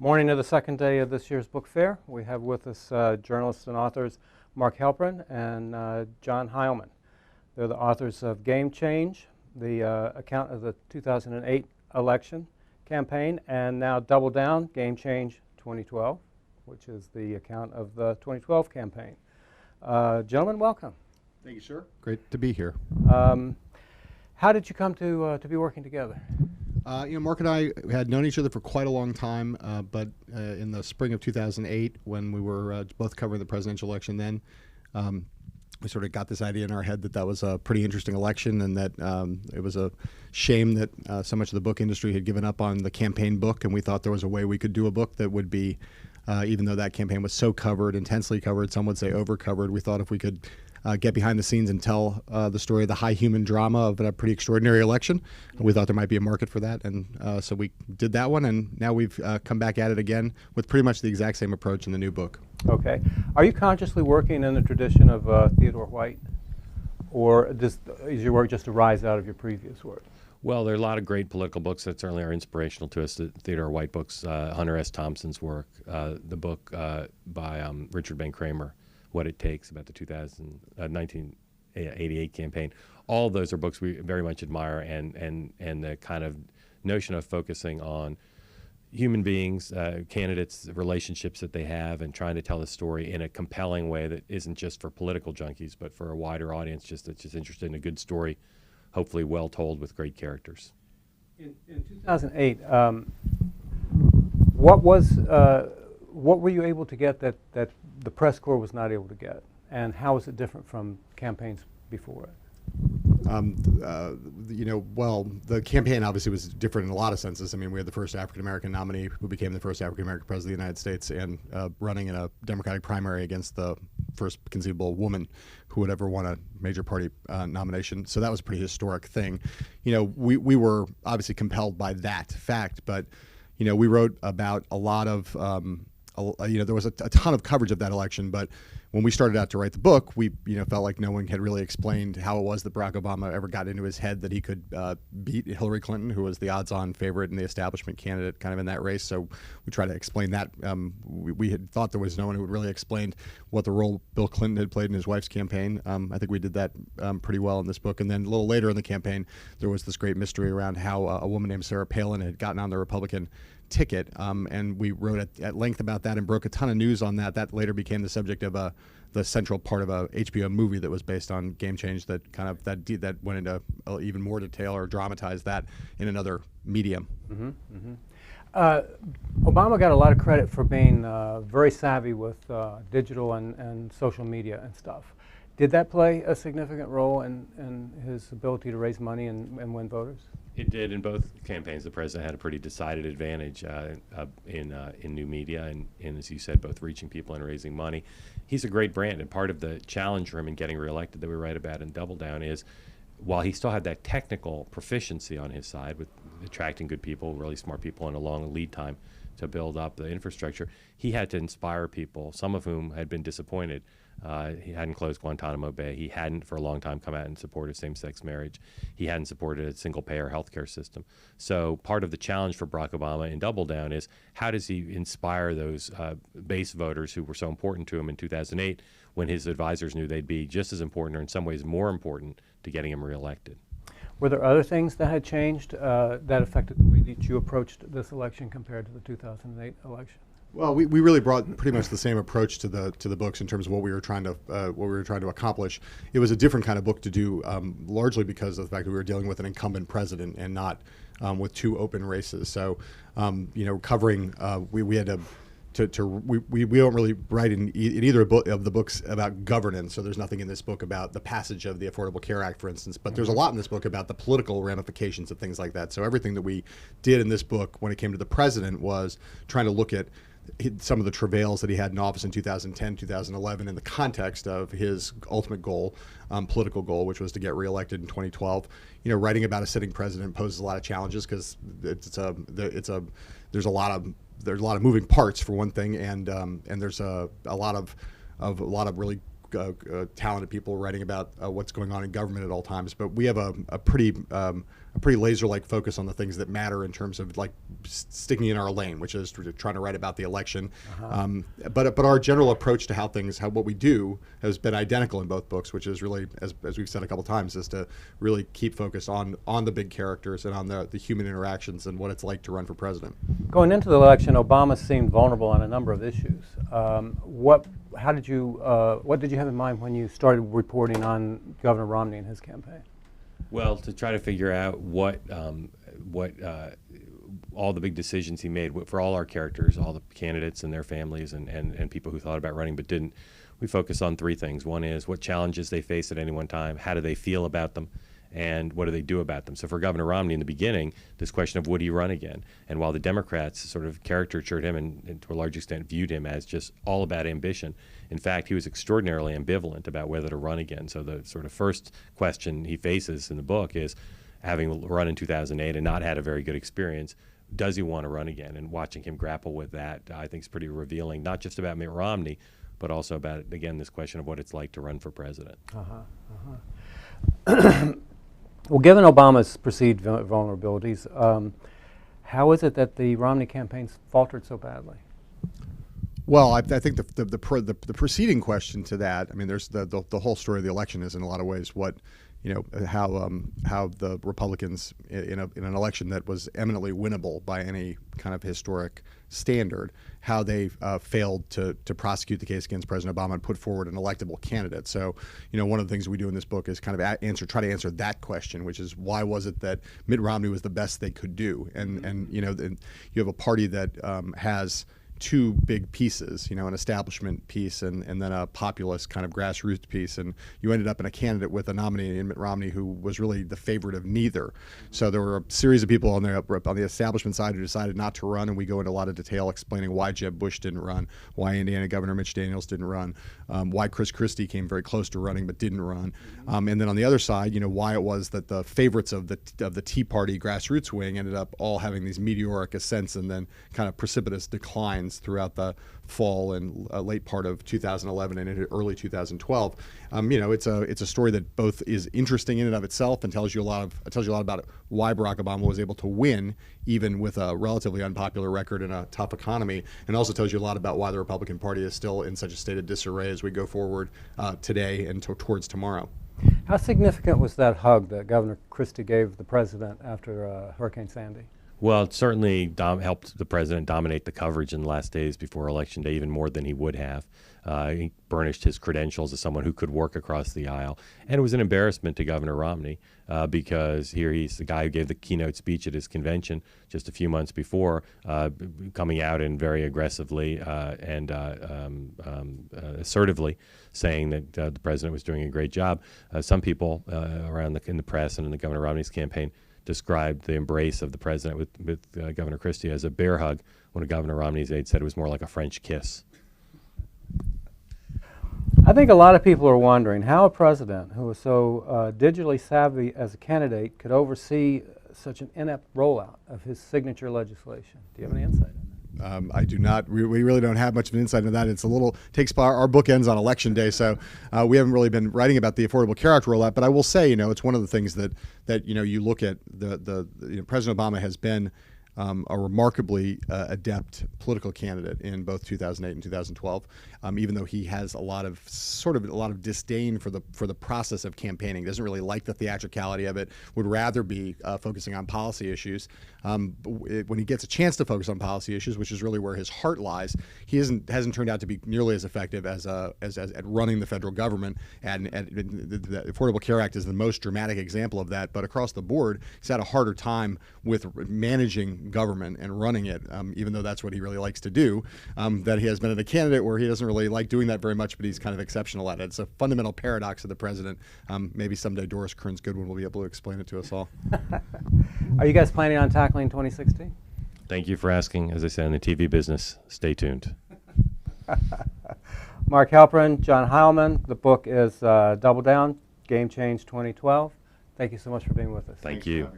Morning of the second day of this year's book fair. We have with us journalists and authors Mark Halperin and John Heilemann. They're the authors of Game Change, the account of the 2008 election campaign, and now Double Down, Game Change 2012, which is the account of the 2012 campaign. Gentlemen, welcome. Thank you, sir. Great to be here. How did you come to be working together? Mark and I had known each other for quite a long time, but in the spring of 2008, when we were both covering the presidential election then, we sort of got this idea in our head that that was a pretty interesting election and that it was a shame that so much of the book industry had given up on the campaign book, and we thought there was a way we could do a book that would be, even though that campaign was so covered, intensely covered, some would say over-covered, we thought if we could get behind the scenes and tell the story of the high human drama of a pretty extraordinary election. We thought there might be a market for that, and so we did that one, and now we've come back at it again with pretty much the exact same approach in the new book. Okay. Are you consciously working in the tradition of Theodore White, or is your work just a rise out of your previous work? Well, there are a lot of great political books that certainly are inspirational to us. The Theodore White books, Hunter S. Thompson's work, the book by Richard Ben Kramer, What It Takes, about the 1988 campaign. All of those are books we very much admire, and the kind of notion of focusing on human beings, candidates, relationships that they have, and trying to tell the story in a compelling way that isn't just for political junkies, but for a wider audience that's just interested in a good story, hopefully well told with great characters. In 2008, what were you able to get that the press corps was not able to get, and how is it different from campaigns before it? Well, the campaign obviously was different in a lot of senses. I mean, we had the first African-American nominee who became the first African-American president of the United States, and running in a Democratic primary against the first conceivable woman who would ever won a major party nomination. So that was a pretty historic thing. We were obviously compelled by that fact, but, we wrote about a lot of there was a ton of coverage of that election, but when we started out to write the book, we felt like no one had really explained how it was that Barack Obama ever got into his head that he could beat Hillary Clinton, who was the odds-on favorite and the establishment candidate kind of in that race. So we tried to explain that. We had thought there was no one who had really explained what the role Bill Clinton had played in his wife's campaign. I think we did that pretty well in this book. And then a little later in the campaign, there was this great mystery around how a woman named Sarah Palin had gotten on the Republican ticket, and we wrote at length about that and broke a ton of news on that. That later became the subject of the central part of a HBO movie that was based on Game Change that went into even more detail or dramatized that in another medium. Mm-hmm, mm-hmm. Obama got a lot of credit for being very savvy with digital and social media and stuff. Did that play a significant role in his ability to raise money and win voters? It did in both campaigns. The president had a pretty decided advantage in new media and, as you said, both reaching people and raising money. He's a great brand, and part of the challenge for him in getting reelected that we write about in Double Down is, while he still had that technical proficiency on his side with attracting good people, really smart people, and a long lead time to build up the infrastructure, he had to inspire people, some of whom had been disappointed. He hadn't closed Guantanamo Bay. He hadn't for a long time come out and supported same-sex marriage. He hadn't supported a single-payer healthcare system. So part of the challenge for Barack Obama in Double Down is, how does he inspire those base voters who were so important to him in 2008 when his advisors knew they'd be just as important, or in some ways more important, to getting him reelected? Were there other things that had changed that affected the way that you approached this election compared to the 2008 election? Well, we really brought pretty much the same approach to the books in terms of what we were trying to accomplish. It was a different kind of book to do, largely because of the fact that we were dealing with an incumbent president and not with two open races. So, covering we had we don't really write in either of the books about governance. So there's nothing in this book about the passage of the Affordable Care Act, for instance. But there's a lot in this book about the political ramifications of things like that. So everything that we did in this book when it came to the president was trying to look at some of the travails that he had in office in 2010, 2011 in the context of his ultimate goal, political goal, which was to get reelected in 2012. Writing about a sitting president poses a lot of challenges because there's a lot of moving parts for one thing, and there's a lot of really talented people writing about what's going on in government at all times. But we have a pretty laser-like focus on the things that matter in terms of like sticking in our lane, which is trying to write about the election. But our general approach to what we do has been identical in both books, which is really, as we've said a couple times, is to really keep focus on the big characters and on the human interactions and what it's like to run for president. Going into the election, Obama seemed vulnerable on a number of issues. What did you have in mind when you started reporting on Governor Romney and his campaign? Well, to try to figure out what all the big decisions he made for all our characters, all the candidates and their families and people who thought about running but didn't, we focus on three things. One is what challenges they face at any one time, how do they feel about them, and what do they do about them. So for Governor Romney in the beginning, this question of would he run again? And while the Democrats sort of caricatured him and to a large extent viewed him as just all about ambition, in fact, he was extraordinarily ambivalent about whether to run again. So the sort of first question he faces in the book is, having run in 2008 and not had a very good experience, does he want to run again? And watching him grapple with that, I think is pretty revealing, not just about Mitt Romney, but also about, again, this question of what it's like to run for president. Well, given Obama's perceived vulnerabilities, how is it that the Romney campaigns faltered so badly? Well, I think the preceding question to that, I mean, there's the whole story of the election is in a lot of ways how the Republicans in an election that was eminently winnable by any kind of historic standard, how they failed to prosecute the case against President Obama and put forward an electable candidate. So, one of the things we do in this book is kind of try to answer that question, which is why was it that Mitt Romney was the best they could do, and you have a party that has two big pieces, an establishment piece and then a populist kind of grassroots piece, and you ended up in a candidate with a nominee in Mitt Romney who was really the favorite of neither. So there were a series of people on the establishment side who decided not to run, and we go into a lot of detail explaining why Jeb Bush didn't run, why Indiana Governor Mitch Daniels didn't run, why Chris Christie came very close to running but didn't run, and then on the other side, why it was that the favorites of the Tea Party grassroots wing ended up all having these meteoric ascents and then kind of precipitous declines throughout the fall and late part of 2011 and into early 2012. It's a story that both is interesting in and of itself and tells you a lot about why Barack Obama was able to win even with a relatively unpopular record and a tough economy, and also tells you a lot about why the Republican Party is still in such a state of disarray as we go forward today and towards tomorrow. How significant was that hug that Governor Christie gave the president after Hurricane Sandy? Well, it certainly helped the president dominate the coverage in the last days before Election Day, even more than he would have. He burnished his credentials as someone who could work across the aisle. And it was an embarrassment to Governor Romney because here he's the guy who gave the keynote speech at his convention just a few months before, coming out and very aggressively and assertively saying that the president was doing a great job. Some people in the press and in the Governor Romney's campaign described the embrace of the president with Governor Christie as a bear hug, when a Governor Romney's aide said it was more like a French kiss. I think a lot of people are wondering how a president who was so digitally savvy as a candidate could oversee such an inept rollout of his signature legislation. Do you have any insight on that? I do not. We really don't have much of an insight into that. It's our book ends on Election Day, so we haven't really been writing about the Affordable Care Act rollout. But I will say, it's one of the things that you look at President Obama has been a remarkably adept political candidate in both 2008 and 2012, even though he has a lot of disdain for the process of campaigning. Doesn't really like the theatricality of it. Would rather be focusing on policy issues. When he gets a chance to focus on policy issues, which is really where his heart lies, he hasn't turned out to be nearly as effective as at running the federal government. And the Affordable Care Act is the most dramatic example of that. But across the board, he's had a harder time with managing government and running it, even though that's what he really likes to do. That he has been a candidate where he doesn't really like doing that very much, but he's kind of exceptional at it. It's a fundamental paradox of the president. Maybe someday Doris Kearns Goodwin will be able to explain it to us all. Are you guys planning on tackling 2016? Thank you for asking. As I said, in the TV business, stay tuned. Mark Halperin, John Heilemann. The book is Double Down, Game Change 2012. Thank you so much for being with us. Thank you.